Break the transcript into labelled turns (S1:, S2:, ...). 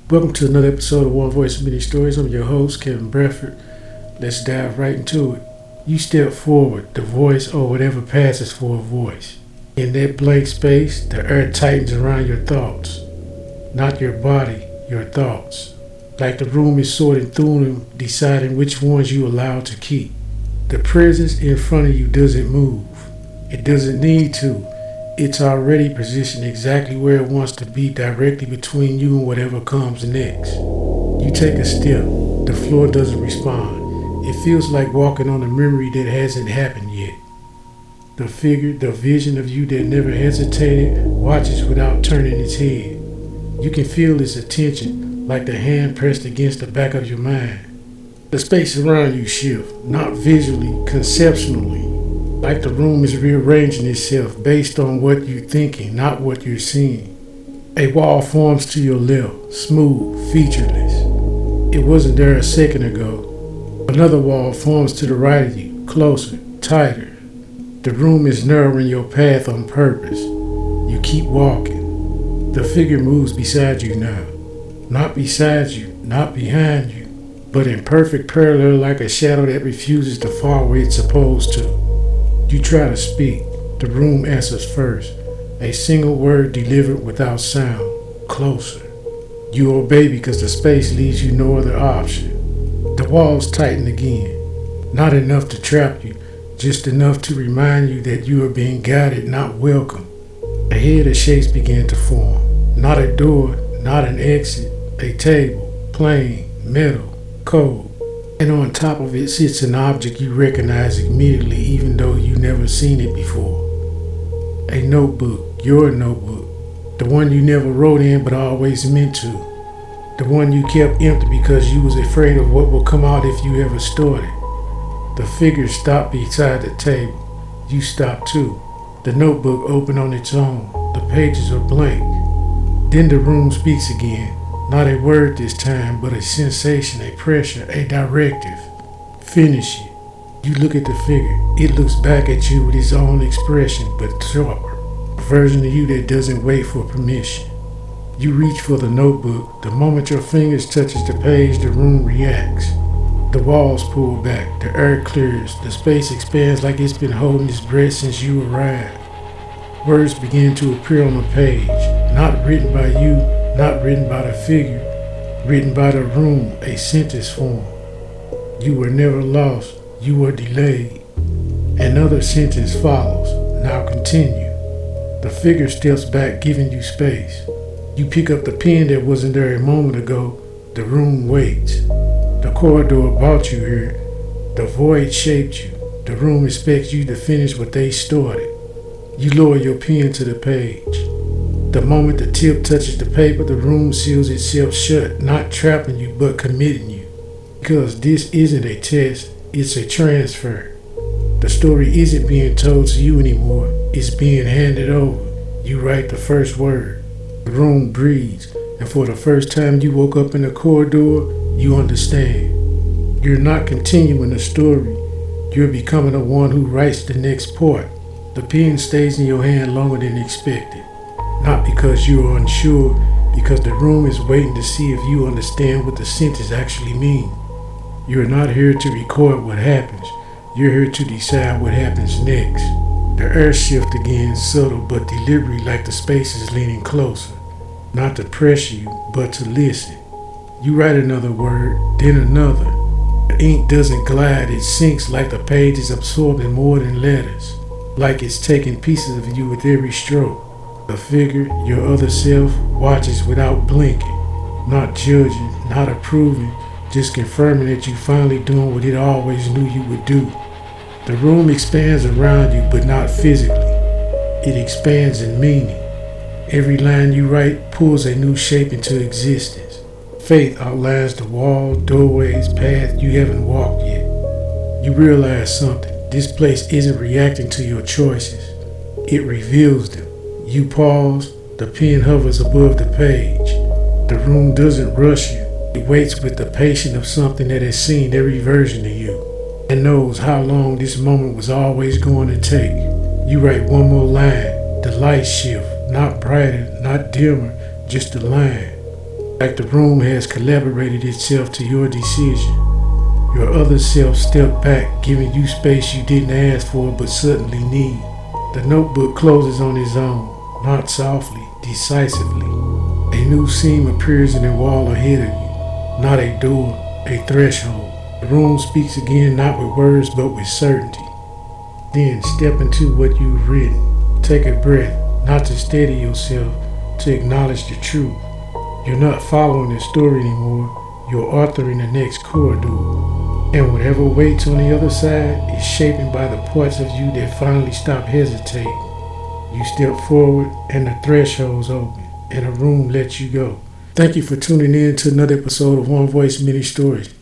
S1: Welcome to another episode of One Voice of Many Stories. I'm your host, Kevin Bradford. Let's dive right into it. You step forward, the voice or whatever passes for a voice. In that blank space, the earth tightens around your thoughts. Not your body, your thoughts. Like the room is sorting through them, deciding which ones you allow to keep. The presence in front of you doesn't move. It doesn't need to. It's already positioned exactly where it wants to be, directly between you and whatever comes next. You take a step. The floor doesn't respond. It feels like walking on a memory that hasn't happened yet. The figure, the vision of you that never hesitated, watches without turning its head. You can feel its attention, like the hand pressed against the back of your mind. The space around you shifts, not visually, conceptually. Like the room is rearranging itself based on what you're thinking, not what you're seeing. A wall forms to your left, smooth, featureless. It wasn't there a second ago. Another wall forms to the right of you, closer, tighter. The room is narrowing your path on purpose. You keep walking. The figure moves beside you now. Not beside you, not behind you, but in perfect parallel, like a shadow that refuses to fall where it's supposed to. You try to speak. The room answers first. A single word delivered without sound. Closer. You obey because the space leaves you no other option. The walls tighten again. Not enough to trap you, just enough to remind you that you are being guided, not welcome. Ahead, the shapes begin to form. Not a door, not an exit. A table, plain, metal, cold. And on top of it sits an object you recognize immediately, even though you've never seen it before. A notebook, your notebook, the one you never wrote in but always meant to. The one you kept empty because you was afraid of what would come out if you ever started. The figure stopped beside the table. You stopped too. The notebook opened on its own. The pages are blank. Then the room speaks again. Not a word this time, but a sensation, a pressure, a directive. Finish it. You look at the figure. It looks back at you with its own expression, but sharper. A version of you that doesn't wait for permission. You reach for the notebook. The moment your fingers touches the page, the room reacts. The walls pull back. The air clears. The space expands like it's been holding its breath since you arrived. Words begin to appear on the page, not written by you, not written by the figure, written by the room, a sentence form. You were never lost, you were delayed. Another sentence follows, now continue. The figure steps back, giving you space. You pick up the pen that wasn't there a moment ago. The room waits. The corridor brought you here. The void shaped you. The room expects you to finish what they started. You lower your pen to the page. The moment the tip touches the paper, the room seals itself shut, not trapping you, but committing you. Because this isn't a test, it's a transfer. The story isn't being told to you anymore, it's being handed over. You write the first word. The room breathes, and for the first time you woke up in the corridor, you understand. You're not continuing the story, you're becoming the one who writes the next part. The pen stays in your hand longer than expected. Not because you are unsure, because the room is waiting to see if you understand what the sentence actually means. You are not here to record what happens. You're here to decide what happens next. The air shifts again, subtle but deliberate, like the space is leaning closer. Not to pressure you, but to listen. You write another word, then another. The ink doesn't glide, it sinks like the page is absorbing more than letters. Like it's taking pieces of you with every stroke. The figure, your other self, watches without blinking, not judging, not approving, just confirming that you're finally doing what it always knew you would do. The room expands around you, but not physically. It expands in meaning. Every line you write pulls a new shape into existence. Faith outlines the wall, doorways, path you haven't walked yet. You realize something. This place isn't reacting to your choices. It reveals them. You pause, the pen hovers above the page. The room doesn't rush you. It waits with the patience of something that has seen every version of you and knows how long this moment was always going to take. You write one more line. The lights shift, not brighter, not dimmer, just a line. like the room has collaborated itself to your decision. Your other self stepped back, giving you space you didn't ask for but suddenly need. The notebook closes on its own, not softly, decisively. A new seam appears in the wall ahead of you, not a door, a threshold. The room speaks again, not with words but with certainty. Then step into what you've written. Take a breath, not to steady yourself, to acknowledge the truth. You're not following the story anymore, you're authoring the next corridor. And whatever waits on the other side is shaped by the parts of you that finally stop hesitating. You step forward and the threshold's open, and the room lets you go. Thank you for tuning in to another episode of One Voice Many Stories.